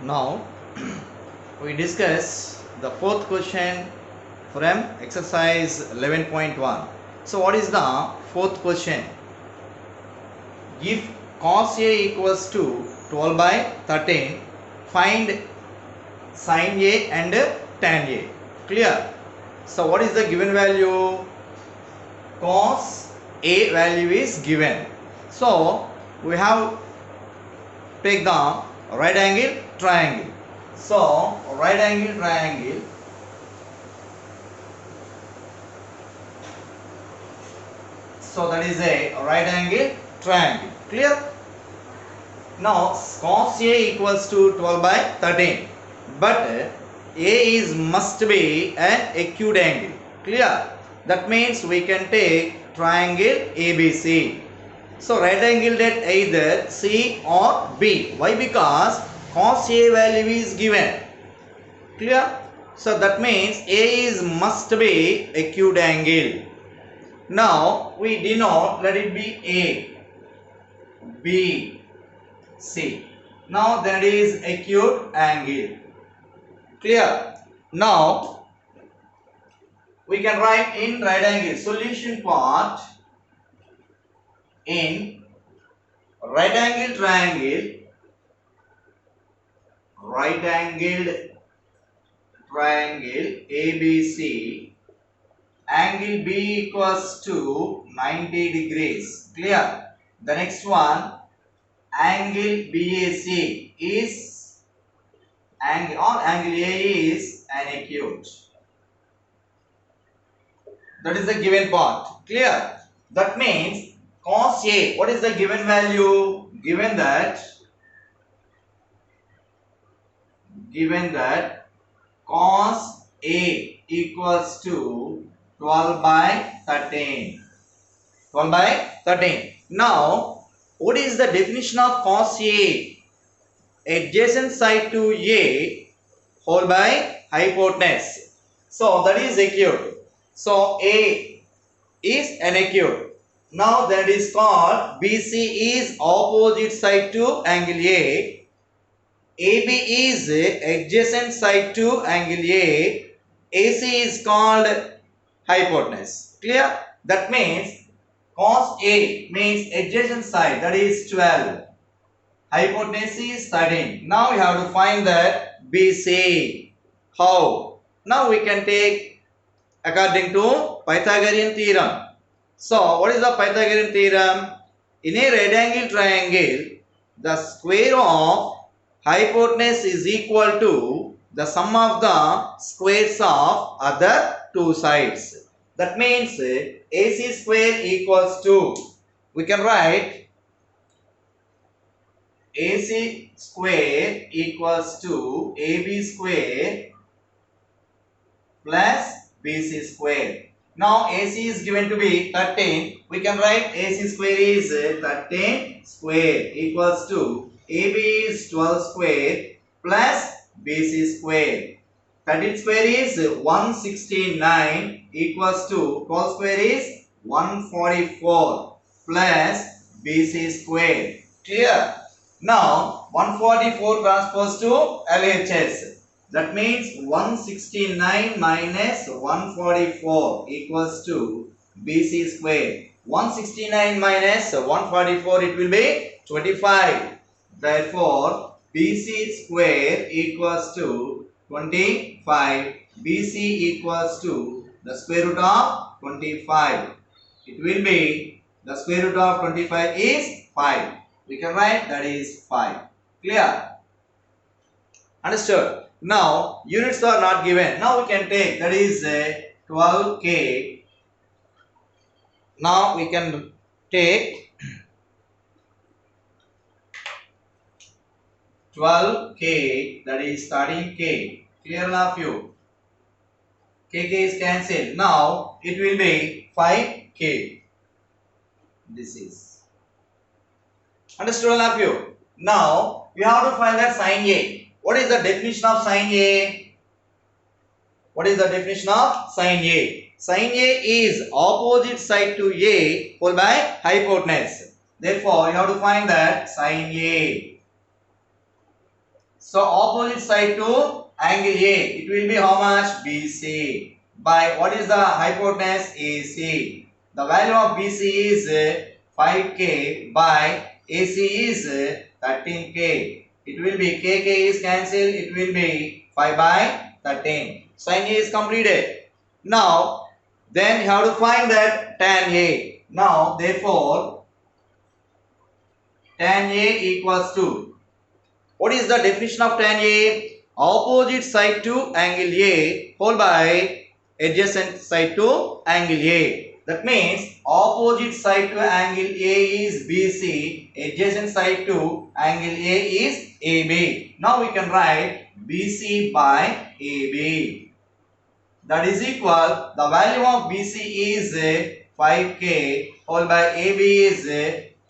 Now we discuss the fourth question from exercise 11.1. So what is the fourth question? If cos A equals to 12 by 13, find sin A and tan A. Clear? So what is the given value? Cos A value is given. So we have take the right angle triangle. So right angle triangle, so that is a right angle triangle. Clear? Now cos A equals to 12 by 13, but A is must be an acute angle. Clear? That means we can take triangle ABC. So right angled at either C or B. Why? Because cos A value is given. Clear? So that means A is must be acute angle. Now we denote, let it be A, B, C. Now that is acute angle. Clear? Now we can write in right angle solution part. In right angled triangle, right angled triangle ABC, angle B equals to 90 degrees. Clear? The next one, angle BAC is angle, or angle A is an acute. That is the given part. Clear? That means cos A, what is the given value? Given that cos A equals to 12 by 13. 12 by 13. Now, what is the definition of cos A? Adjacent side to A whole by hypotenuse. So, that is acute. So, A is an acute. Now, that is called BC is opposite side to angle A. AB is adjacent side to angle A. AC is called hypotenuse. Clear? That means cos A means adjacent side, that is 12. Hypotenuse is 13. Now we have to find that BC. How? Now we can take according to Pythagorean theorem. So what is the Pythagorean theorem? In a right angle triangle, the square of hypotenuse is equal to the sum of the squares of other two sides. That means AC square equals to, we can write AC square equals to AB square plus BC square. Now AC is given to be 13. We can write AC square is 13 square equals to AB is 12 square plus BC square. 13 square is 169 equals to 12 square is 144 plus BC square. Clear? Now 144 transposed to LHS. That means 169 minus 144 equals to BC square. 169 minus 144, it will be 25. Therefore, BC square equals to 25. BC equals to the square root of 25. It will be the square root of 25 is 5. We can write that is 5. Clear? Understood? Now, units are not given. Now we can take, that is 12K. Now we can take 12K, that is starting K. Clear enough you? KK is cancelled. Now it will be 5K. This is. Understood enough you? Now you have to find that sin A. What is the definition of sin A? What is the definition of sin A? Sin A is opposite side to A whole by hypotenuse. Therefore, you have to find that sin A. So opposite side to angle A, it will be how much? BC. By what is the hypotenuse? AC. The value of BC is 5K by AC is 13K. It will be KK is cancelled. It will be 5 by 13. Sin A is completed. Now, then you have to find that tan A. Now, therefore, tan A equals to, what is the definition of tan A? Opposite side to angle A whole by adjacent side to angle A. That means opposite side to angle A is BC, adjacent side to angle A is AB. Now we can write BC by AB. That is equal, the value of BC is 5K whole by AB is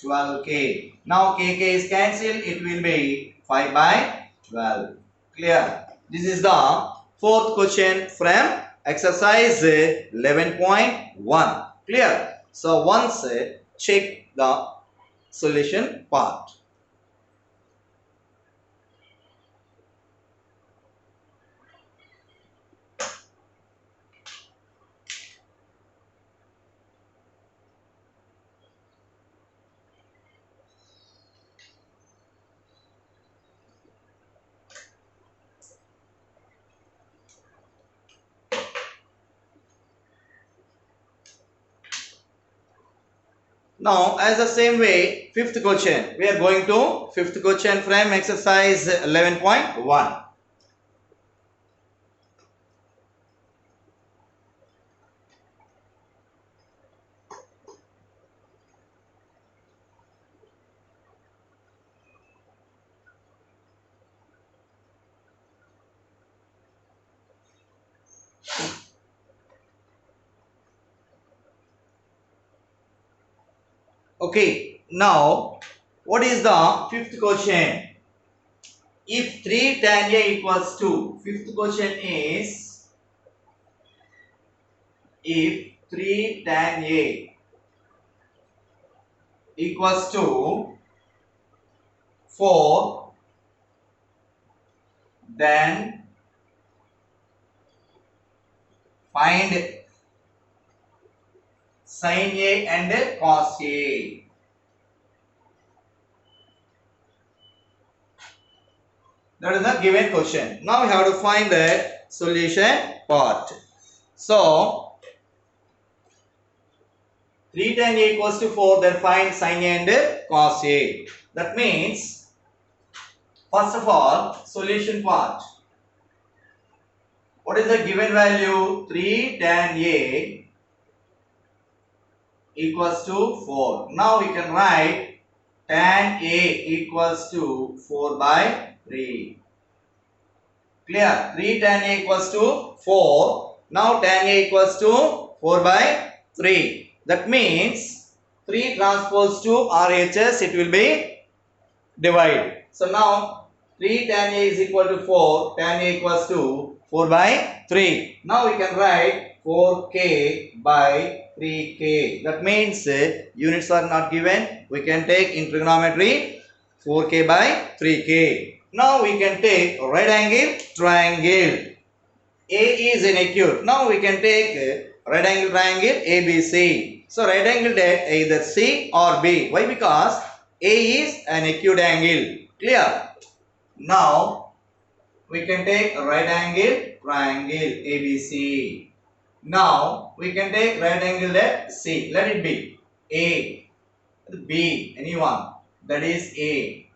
12K. Now KK is cancelled, it will be 5 by 12. Clear? This is the fourth question from exercise 11.1. Clear? So once check the solution part. Now, as the same way, fifth question. We are going to fifth question from exercise 11.1. Okay, now what is the fifth question? If 3 tan A equals 2, fifth question is, if 3 tan A equals to 4, then find sin A and cos A. That is the given question. Now we have to find the solution part. So 3 tan A equals to 4, then find sin A and cos A. That means, first of all, solution part. What is the given value? 3 tan A equals to 4. Now we can write tan A equals to 4 by 3. Clear? 3 tan A equals to 4. Now tan A equals to 4 by 3. That means 3 transpose to RHS, it will be divided. So now 3 tan A is equal to 4. Tan A equals to 4 by 3. Now we can write 4K by 3K. That means units are not given. We can take in trigonometry 4K by 3K. Now we can take right angle triangle. A is an acute. Now we can take right angle triangle ABC. So right angle at either C or B. Why? Because A is an acute angle. Clear? Now we can take right angle triangle ABC. Now we can take right angle at C. Let it be A, B, anyone. That is A.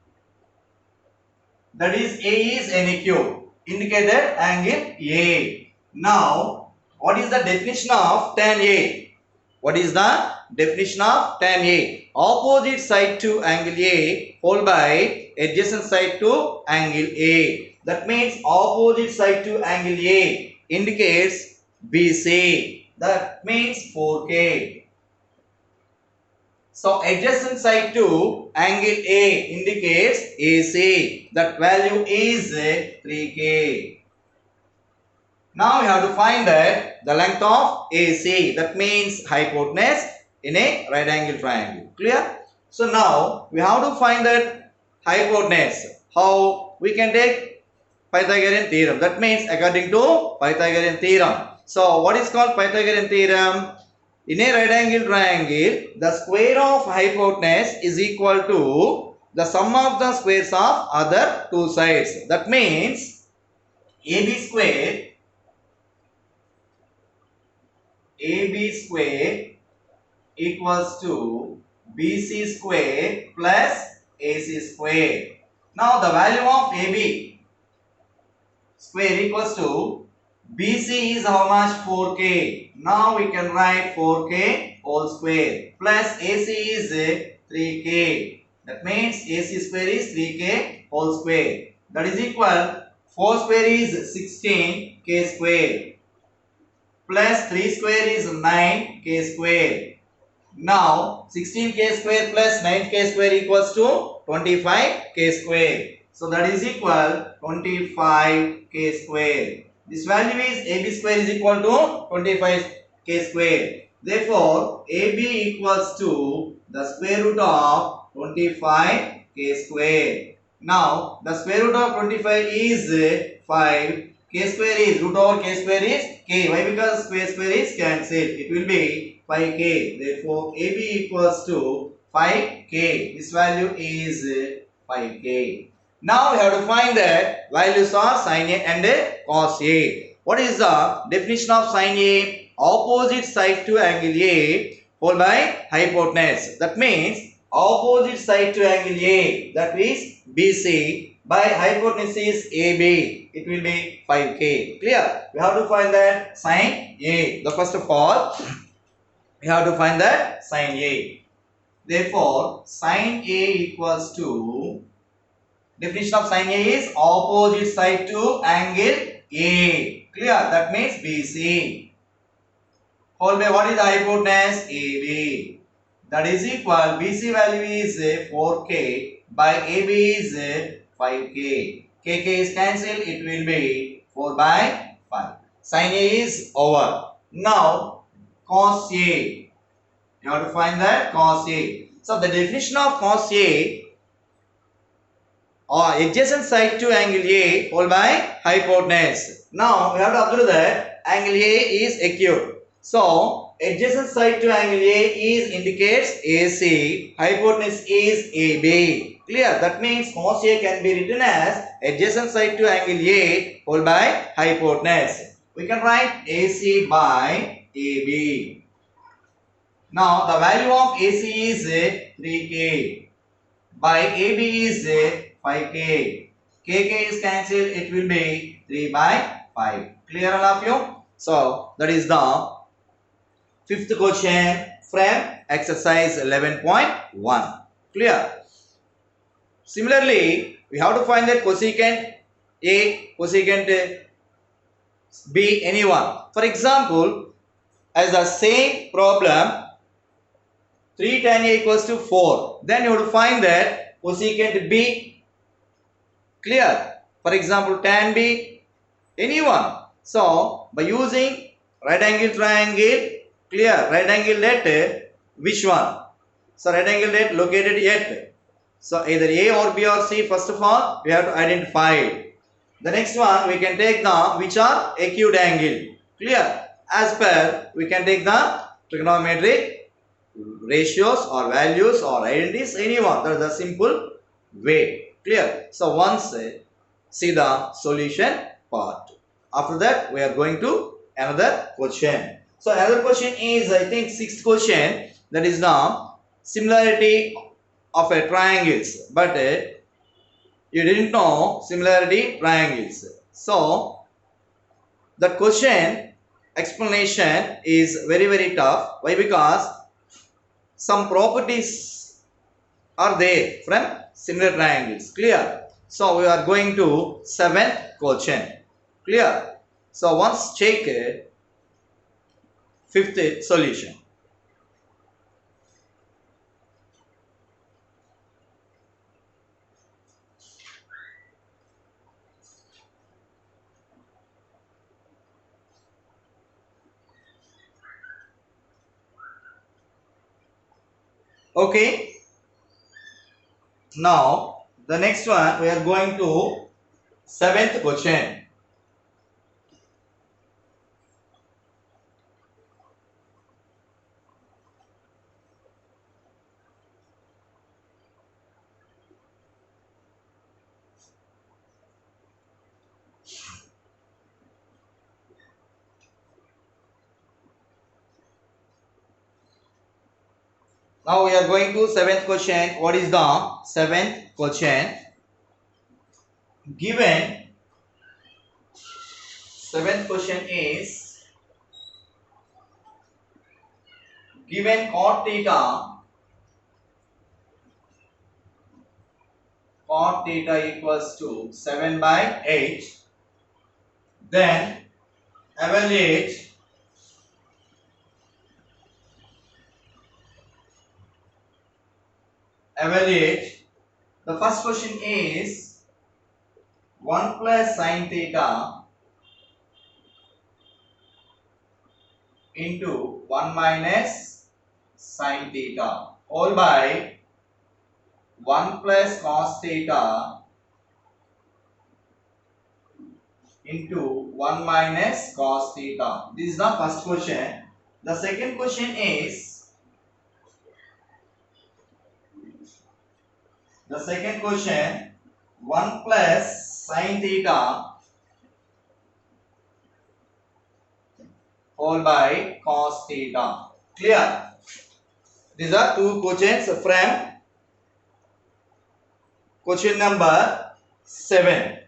That is A is any cube. Indicated angle A. Now, what is the definition of tan A? What is the definition of tan A? Opposite side to angle A whole by adjacent side to angle A. That means opposite side to angle A indicates BC. That means 4K. So adjacent side to angle A indicates AC. That value is 3K. Now we have to find that the length of AC. That means hypotenuse in a right angle triangle. Clear? So now we have to find that hypotenuse. How? We can take Pythagorean theorem. That means according to Pythagorean theorem. So what is called Pythagorean theorem? In a right angle triangle, the square of hypotenuse is equal to the sum of the squares of other two sides. That means AB square equals to BC square plus AC square. Now the value of AB square equals to BC is how much? 4K. Now we can write 4K whole square plus AC is 3K. That means AC square is 3K whole square. That is equal 4 square is 16K square plus 3 square is 9K square. Now 16K square plus 9K square equals to 25K square. So that is equal 25K square. This value is AB square is equal to 25K square. Therefore AB equals to the square root of 25K square. Now the square root of 25 is 5. K square is root over K square is K. Why? Because square is cancelled. It will be 5K. Therefore AB equals to 5K. This value is 5K. Now we have to find the values of sin A and cos A. What is the definition of sin A? Opposite side to angle A whole by hypotenuse. That means opposite side to angle A, that is BC, by hypotenuse is AB. It will be 5K. Clear? We have to find that sin A. The first of all, we have to find that sin A. Therefore, sin A equals to, definition of sin A is opposite side to angle A. Clear? That means BC. Whole by what is the hypotenuse? AB. That is equal, BC value is 4K by AB is 5K. KK is cancelled. It will be 4 by 5. Sin A is over. Now cos A. You have to find that cos A. So the definition of cos A, or adjacent side to angle A whole by hypotenuse. Now we have to observe that angle A is acute. So adjacent side to angle A is indicates AC. Hypotenuse is AB. Clear? That means cos A can be written as adjacent side to angle A whole by hypotenuse. We can write AC by AB. Now the value of AC is 3K by AB is 5K. KK is cancelled. It will be 3 by 5. Clear all of you? So that is the fifth question from exercise 11.1. Clear? Similarly, we have to find that cosecant A, cosecant B, anyone. For example, as the same problem, 3 tan A equals to 4. Then you have to find that cosecant B. Clear? For example, tan B, anyone. So, by using right angle triangle, clear, right angle at which one? So, right angle at located at. So, either A or B or C, first of all, we have to identify it. The next one, we can take the which are acute angle. Clear? As per, we can take the trigonometric ratios or values or identities, anyone. That is the simple way. Clear? So, once see the solution part. After that, we are going to another question. So, another question is, I think, sixth question. That is the similarity of a triangles. But you didn't know similarity triangles. So, the question explanation is very tough. Why? Because some properties are there from similar triangles. Clear? So, we are going to seventh question. Clear? So, once check fifth solution. Okay. Now, the next one we are going to Seventh question. Now we are going to seventh question. What is the seventh question? Given seventh question is given cot theta equals to 7 by 8, then evaluate the first question is 1 plus sin theta into 1 minus sin theta all by 1 plus cos theta into 1 minus cos theta. This is the first question. The second question is 1 plus sin theta whole by cos theta. Clear? These are two questions from question number 7.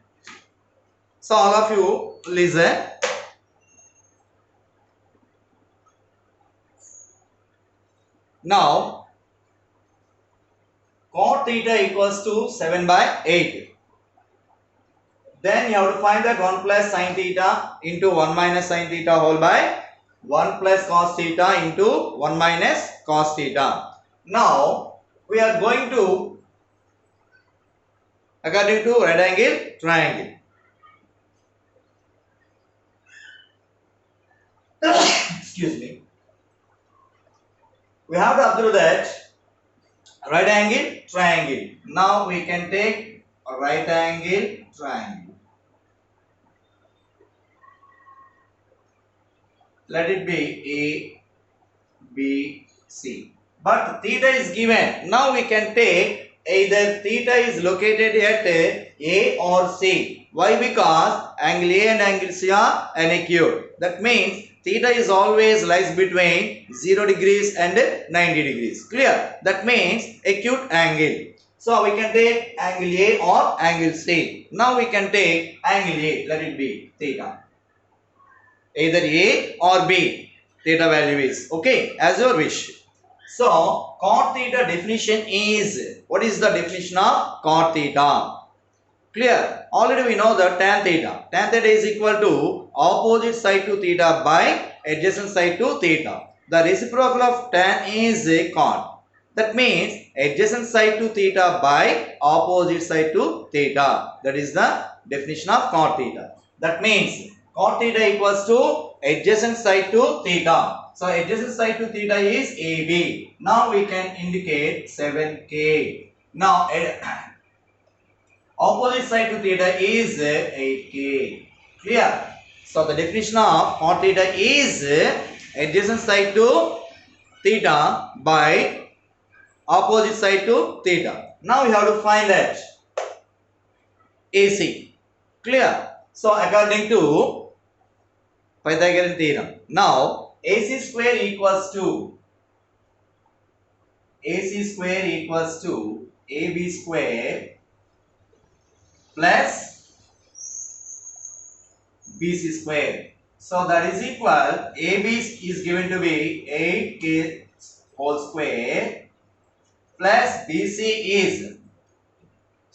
So all of you listen. Now cot theta equals to 7 by 8. Then you have to find that 1 plus sin theta into 1 minus sin theta whole by 1 plus cos theta into 1 minus cos theta. Now we are going to according to right angle triangle. Excuse me. We have to observe that right angle triangle. Now we can take a right angle triangle. Let it be A, B, C. But theta is given. Now we can take either theta is located at A or C. Why? Because angle A and angle C are unacute. That means theta is always lies between 0 degrees and 90 degrees. Clear? That means acute angle. So we can take angle A or angle C. Now we can take angle A. Let it be theta. Either A or B. Theta value is okay as your wish. So cot theta definition is, what is the definition of cot theta? Clear? Already we know that tan theta. Tan theta is equal to opposite side to theta by adjacent side to theta. The reciprocal of tan is a cot. That means adjacent side to theta by opposite side to theta. That is the definition of cot theta. That means cot theta equals to adjacent side to theta. So adjacent side to theta is AB. Now we can indicate 7K. Now opposite side to theta is 8K. Clear? So the definition of cot theta is adjacent side to theta by opposite side to theta. Now we have to find that AC. Clear? So according to Pythagorean theorem, now AC square equals to AB square plus BC square. So that is equal, AB is given to be 8K whole square plus BC is,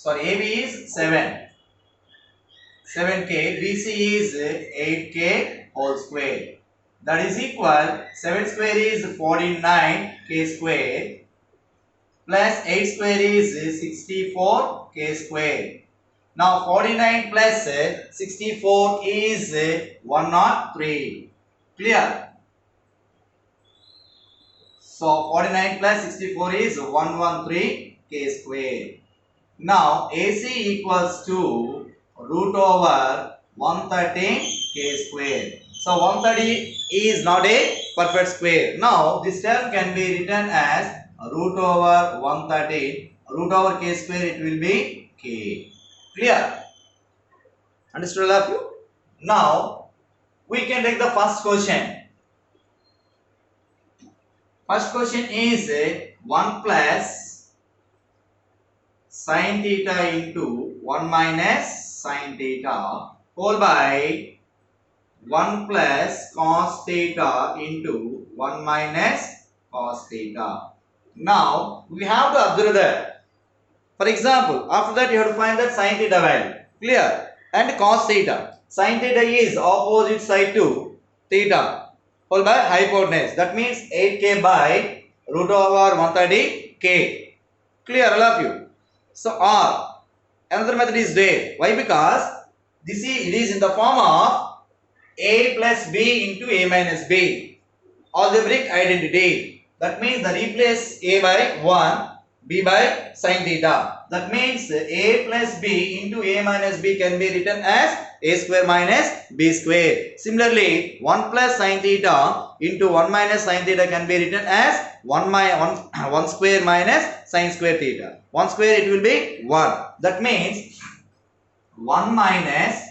AB is 7K, BC is 8K whole square. That is equal, 7 square is 49K square plus 8 square is 64K square. Now 49 plus 64 is 103. Clear? So 49 plus 64 is 113K square. Now AC equals to root over 113 k square. So 130 is not a perfect square. Now this term can be written as root over 113 root over k square, it will be k. Clear? Understood all of you? Now we can take the first question. First question is 1 plus sin theta into 1 minus sin theta whole by 1 plus cos theta into 1 minus cos theta. Now we have to observe that. For example, after that you have to find that sin theta value. Clear? And cos theta. Sin theta is opposite side to theta whole by hypotenuse. That means 8k by root over 130k. Clear all of you? So or another method is there. Why? Because it is in the form of a plus b into a minus b. Algebraic identity. That means the replace a by 1, b by sin theta. That means a plus b into a minus b can be written as a square minus b square. Similarly, 1 plus sin theta into 1 minus sin theta can be written as 1 square minus sin square theta. 1 square it will be 1. That means 1 minus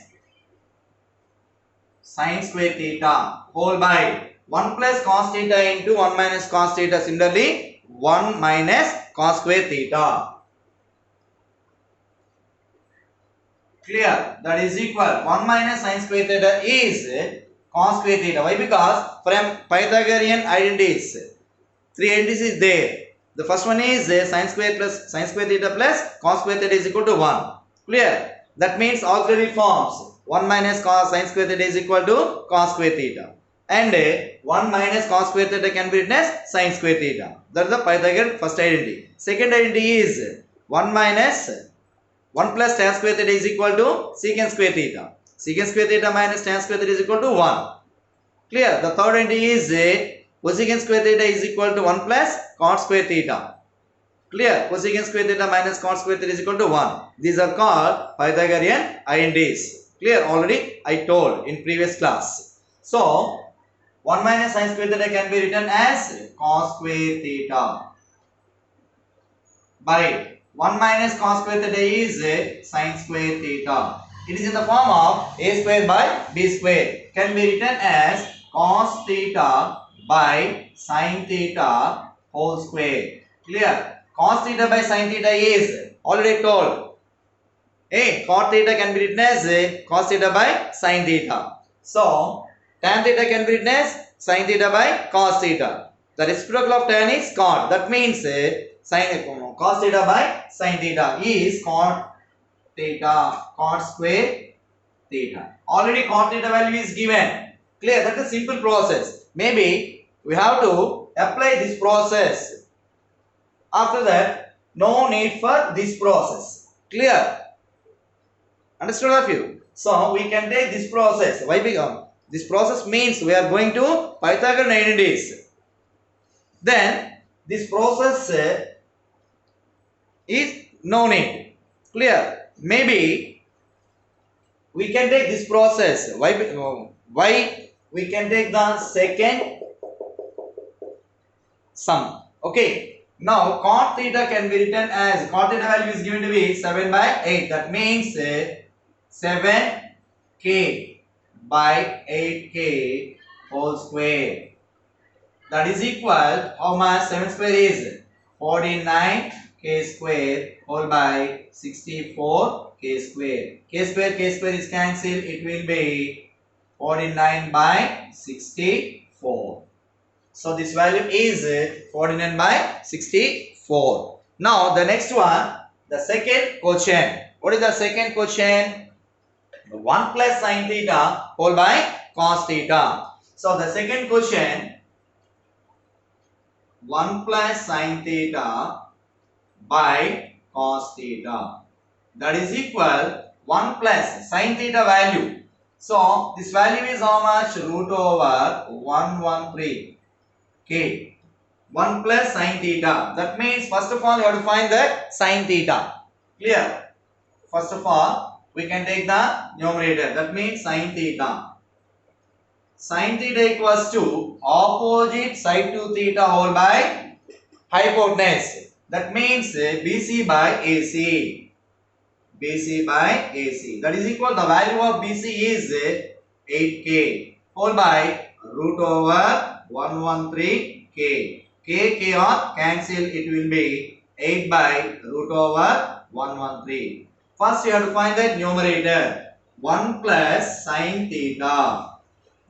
sin square theta whole by 1 plus cos theta into 1 minus cos theta. Similarly, 1 minus cos square theta. Clear? That is equal 1 minus sin square theta is cos square theta. Why? Because from Pythagorean identities, 3 identities is there. The first one is sin square theta plus cos square theta is equal to 1. Clear? That means auxiliary forms 1 minus cos sin square theta is equal to cos square theta. And 1 minus cos square theta can be written as sin square theta. That is the Pythagorean first identity. Second identity is 1 minus 1 plus tan square theta is equal to secant square theta. Secant square theta minus tan square theta is equal to 1. Clear? The third identity is cosecant square theta is equal to 1 plus cot square theta. Clear? Cosecant square theta minus cot square theta is equal to 1. These are called Pythagorean identities. Clear? Already I told in previous class. So 1 minus sin square theta can be written as cos square theta by 1 minus cos square theta is sin square theta. It is in the form of a square by b square. Can be written as cos theta by sin theta whole square. Clear? Cos theta by sin theta is already told. Cot theta can be written as cos theta by sin theta. So tan theta can be written as sin theta by cos theta. The reciprocal of tan is cot. That means cos theta by sin theta is cot theta, cot square theta. Already cot theta value is given. Clear? That is a simple process. Maybe we have to apply this process. After that, no need for this process. Clear? Understood all of you? So we can take this process. Why? Because this process means we are going to Pythagorean identities. Then this process is no need. Clear? Maybe we can take this process. Why we can take the second sum. Okay. Now cot theta can be written as cot theta value is given to be 7 by 8. That means 7k by 8k whole square. That is equal how much? 7 square is 49k square whole by 64k square. K square is cancelled. It will be 49 by 64. So this value is 49 by 64. Now the next one, the second question. What is the second question? 1 plus sin theta whole by cos theta. So the second question, 1 plus sin theta by cos theta. That is equal 1 plus sin theta value. So this value is how much? Root over 113. K. 1 plus sin theta. That means first of all you have to find the sin theta. Clear? First of all we can take the numerator. That means sin theta. Sin theta equals to opposite side to theta whole by hypotenuse. That means BC by AC. BC by AC. That is equal, the value of BC is 8K whole by root over 113K. K on cancel, it will be 8 by root over 113. First you have to find the numerator. 1 plus sin theta.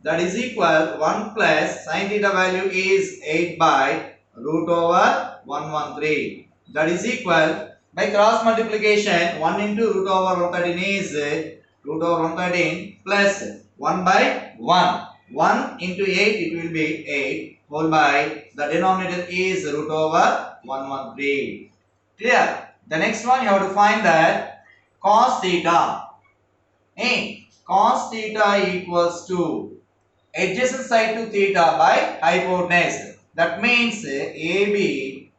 That is equal 1 plus sin theta value is 8 by root over 113. That is equal, by cross multiplication 1 into root over 113 is root over 113 plus 1 by 1. 1 into 8 it will be 8 whole by the denominator is root over 113. Clear? The next one you have to find that cos theta. Cos theta equals to adjacent side to theta by hypotenuse. That means AB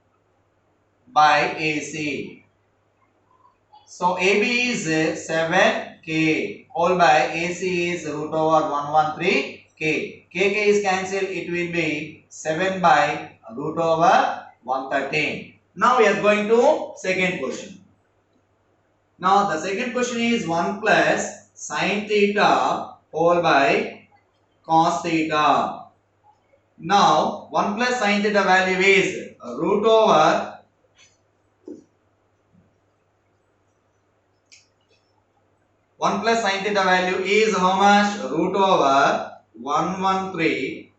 by AC. So AB is 7K whole by AC is root over 113K. KK is cancelled, it will be 7 by root over 113. Now we are going to second question. Now the second question is 1 plus sin theta whole by cos theta. Now 1 plus sin theta value is root over 1 plus sin theta value is how much? Root over 113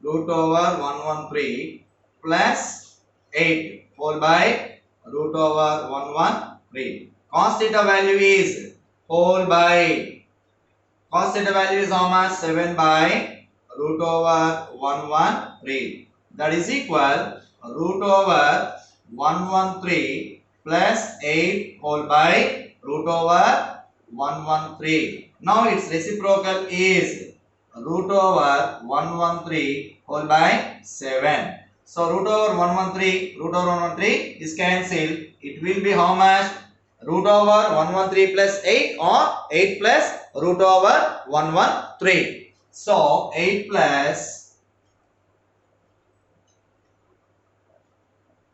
root over 113 plus 8 whole by root over 113. Cos theta value is whole by, cos theta value is how much? 7 by root over 113. That is equal root over 113 plus 8 whole by root over 113. Now its reciprocal is root over 113 whole by 7. So root over 113 is cancelled. It will be how much? Root over 113 plus 8 or 8 plus root over 113. So 8 plus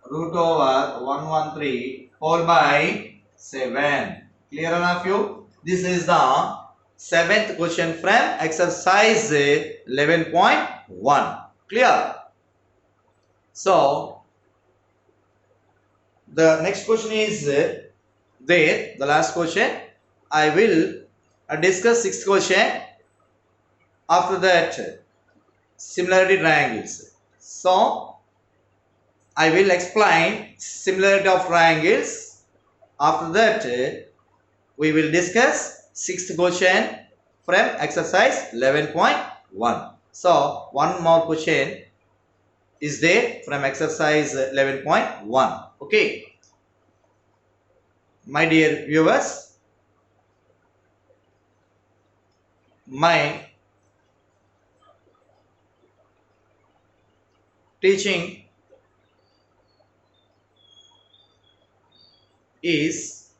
root over 113 whole by 7. Clear enough you? This is the seventh question from exercise 11.1. Clear? So the next question is the last question. I will discuss sixth question. After that, similarity triangles. So I will explain similarity of triangles. After that, we will discuss sixth question from exercise 11.1. So one more question is there from exercise 11.1. Okay, my dear viewers, my teaching is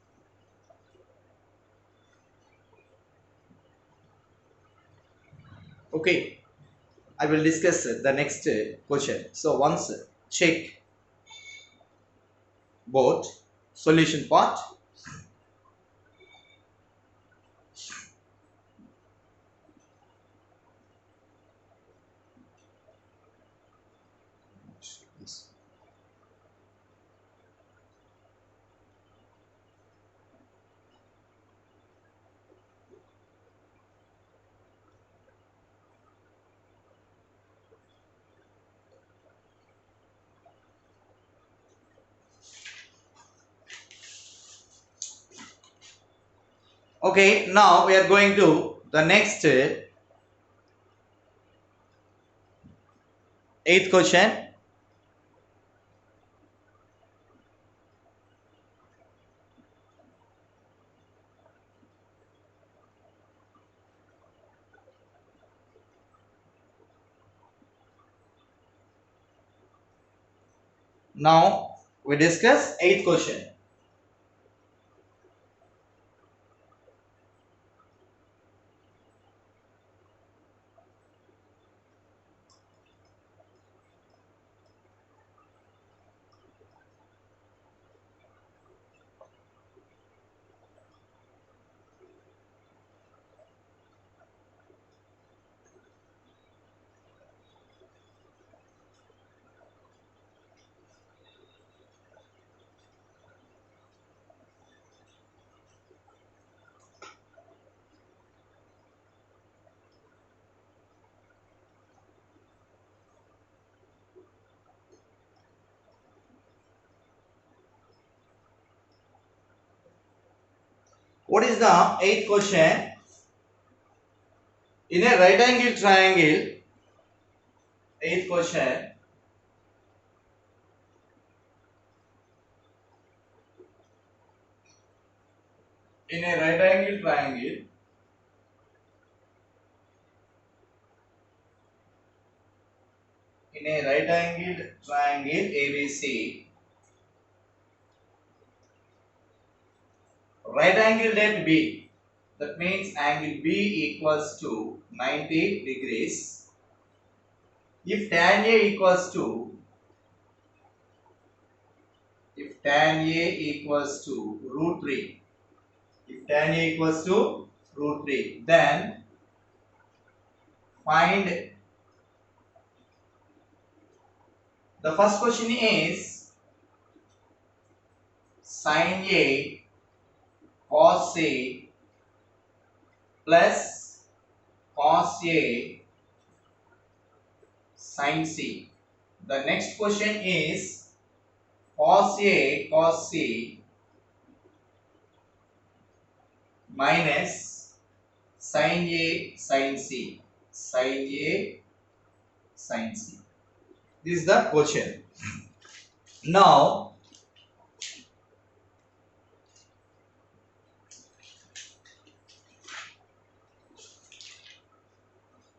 okay. I will discuss the next question. So once check both solution part. Okay, now we are going to the next eighth question. Now we discuss eighth question. What is the eighth question? In a right angle triangle, eighth question. In a right angle triangle, in a right angled triangle ABC, right angled at B. That means angle B equals to 90 degrees. If tan A equals to root 3, if tan A equals to root 3, then find the first question is sin A cos A plus cos A sin C. The next question is cos A cos C minus sin A sin C. Sin A sin C. This is the question. Now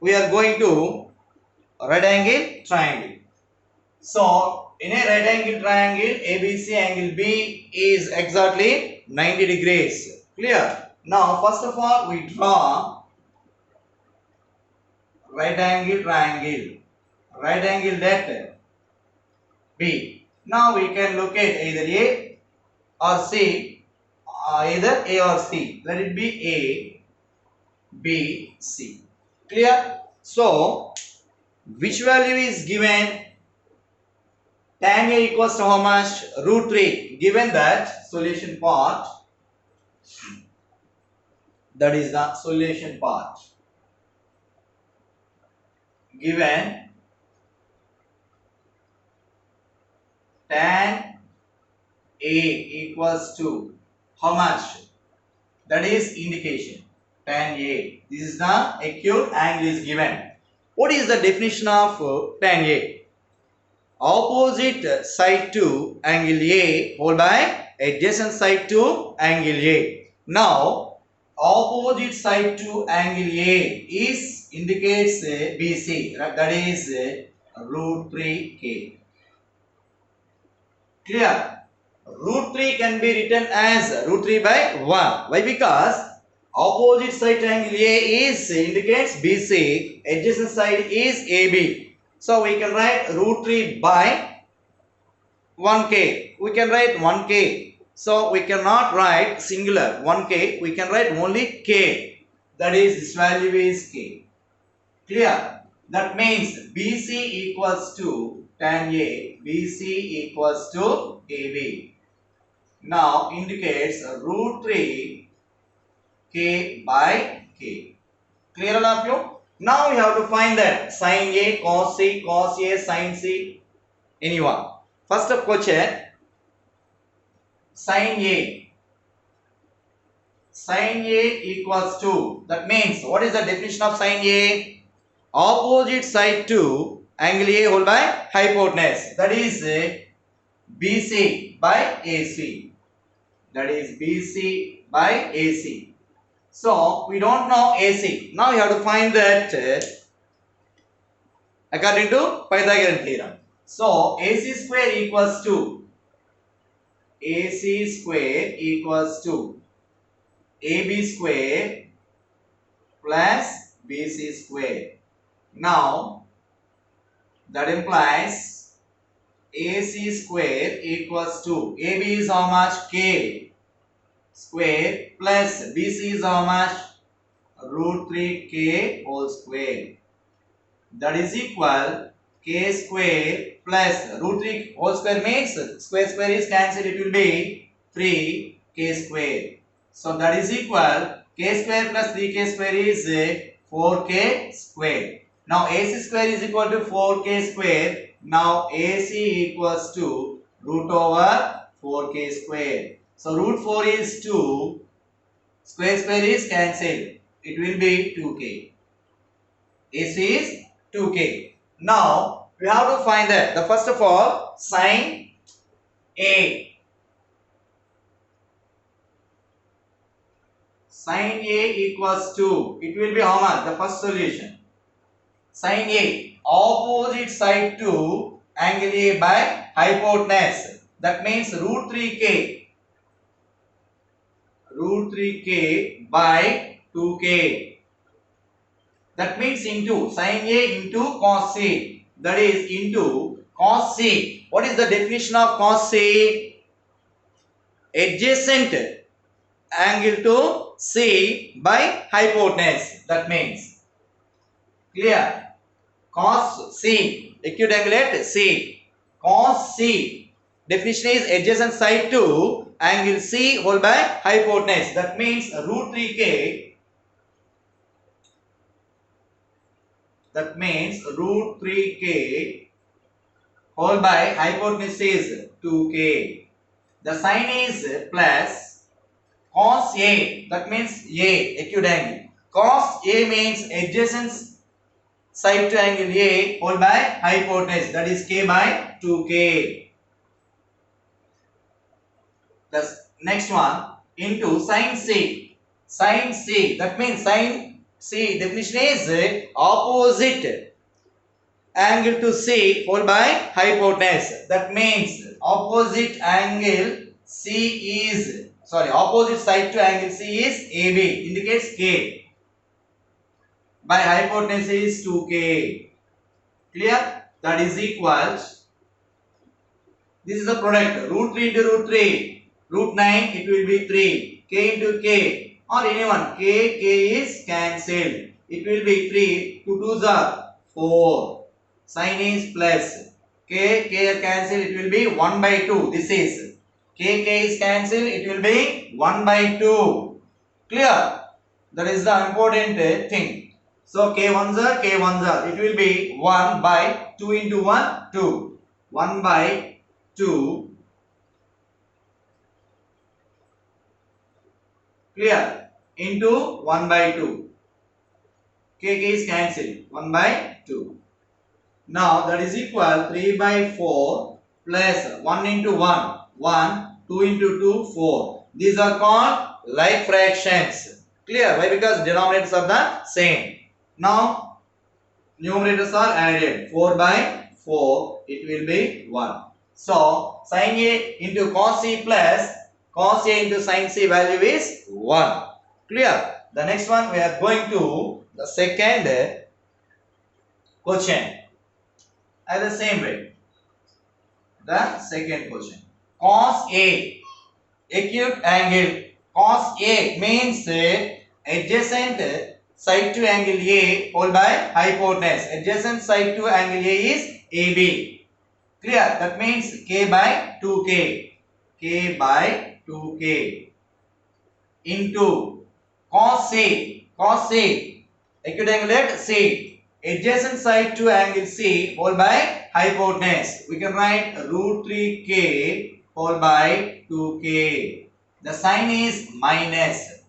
we are going to right angle triangle. So in a right angle triangle, ABC angle B is exactly 90 degrees. Clear? Now first of all we draw right angle triangle. Right angle that B. Now we can look at either A or C, either A or C. Let it be A, B, C. Clear? So which value is given? Tan A equals to how much? Root 3. Given that solution part, that is the solution part. Given tan A equals to how much? That is indication. Tan A. This is the acute angle is given. What is the definition of tan A? Opposite side to angle A whole by adjacent side to angle A. Now, opposite side to angle A is indicates BC, that is root 3K. Clear? Root 3 can be written as root 3 by 1. Why? Because opposite side to angle A is indicates BC, adjacent side is AB. So we can write root 3 by 1K. We can write 1K. So we cannot write singular 1K. We can write only K. That is, this value is K. Clear? That means BC equals to tan A. BC equals to AB. Now indicates root 3 K by K. Clear all of you? Now we have to find that sin A, cos C, cos A, sin C. Anyone? First up question, sin A. Sin A equals to, that means what is the definition of sin A? Opposite side to angle A whole by hypotenuse. That is BC by AC. That is BC by AC. So we don't know AC. Now you have to find that according to Pythagorean theorem. So AC square equals to AC square equals to AB square plus BC square. Now that implies AC square equals to AB is how much? K square plus BC is how much? Root 3K whole square. That is equal K square plus root 3 whole square means square square is cancelled. It will be 3K square. So that is equal K square plus 3K square is 4K square. Now AC square is equal to 4K square. Now AC equals to root over 4K square. So root 4 is 2. Square square is cancelled. It will be 2K. AC is 2K. Now we have to find the first of all sine A. Sine A equals to, it will be how much? The first solution. Sine A, opposite side to angle A by hypotenuse. That means root 3K. Root 3K by 2K. That means into sine A into cos A. That is into cos C. What is the definition of cos C? Adjacent angle to C by hypotenuse. That means clear. Cos C, acute angle at C. Cos C. Definition is adjacent side to angle C whole by hypotenuse. That means root 3K. That means root 3K whole by hypotenuse is 2K. The sign is plus cos A. That means A, acute angle. Cos A means adjacent side to angle A whole by hypotenuse. That is K by 2K. The next one into sin C. Sin C. That means sin C. Definition is opposite angle to C whole by hypotenuse. That means opposite angle C is, opposite side to angle C is AB, indicates K. By hypotenuse is 2K. Clear? That is equal. This is the product. Root 3 into root 3. Root 9, it will be 3. K into K. Or anyone. K is cancelled. It will be 3. 2 2s are 4. Sign is plus. K cancelled. It will be 1 by 2. This is. K is cancelled. It will be 1 by 2. Clear? That is the important thing. So K1s are. It will be 1 by 2 into 1, 2. 1 by 2. Clear? Into 1 by 2. K is cancelled. 1 by 2. Now that is equal 3 by 4 plus 1 into 1. 1. 2 into 2. 4. These are called like fractions. Clear? Why? Because denominators are the same. Now numerators are added. 4 by 4. It will be 1. So sin A into cos C plus cos A into sin C value is 1. Clear? The next one we are going to the second question. At the same way. The second question. Cos A. Acute angle. Cos A means adjacent side to angle A whole by hypotenuse. Adjacent side to angle A is AB. Clear? That means K by 2K. K by 2K into cos A. Cos A. Acute angle at C. Adjacent side to angle C whole by hypotenuse. We can write root 3K whole by 2K. The sign is minus.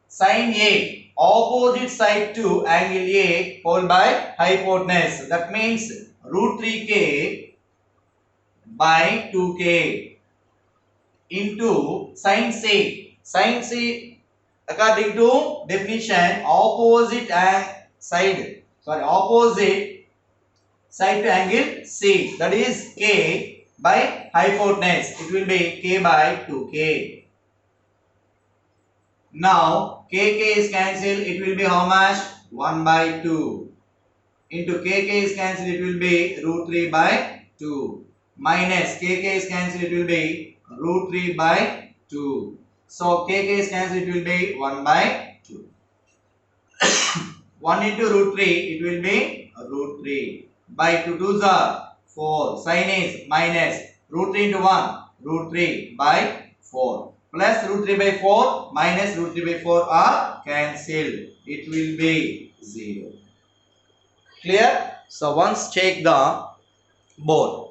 Sin A. Opposite side to angle A whole by hypotenuse. That means root 3K by 2K into sin C. Sin C according to definition opposite side to angle C, that is K by hypotenuse. It will be K by 2K. Now KK is cancelled, it will be how much? 1 by 2 into KK is cancelled, it will be root 3 by 2 minus KK is cancelled, it will be root 3 by 2. So KK is cancelled, it will be 1 by 2. 1 into root 3, it will be root 3 by 2 2s are 4. Sign is minus root 3 into 1, root 3 by 4 plus root 3 by 4 minus root 3 by 4 are cancelled. It will be 0. Clear? So once check the board.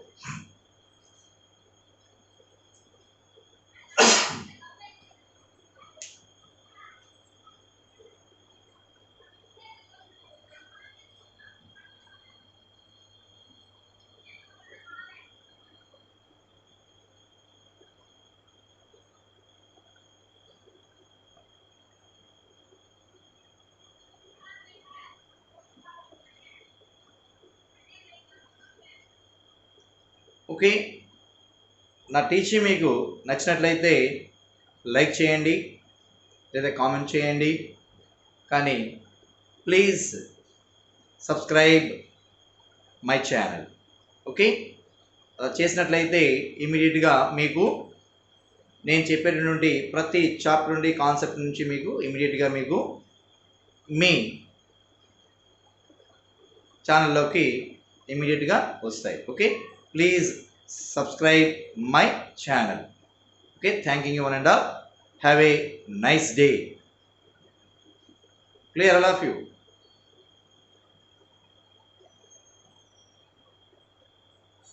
Okay, నా teaching మీకు నచ్చినట్లయితే like చేయండి లేదా comment చేయండి, కానీ please subscribe my channel. Okay, చేసినట్లయితే ఇమీడియట్గా మీకు నేను చెప్పేటటువంటి ప్రతి చాప్టర్ నుండి కాన్సెప్ట్ నుంచి మీకు ఇమీడియట్గా మీకు మీ ఛానల్లోకి ఇమీడియట్గా వస్తాయి. Okay, please subscribe my channel. Okay, thanking you one and all. Have a nice day. Clear all of you?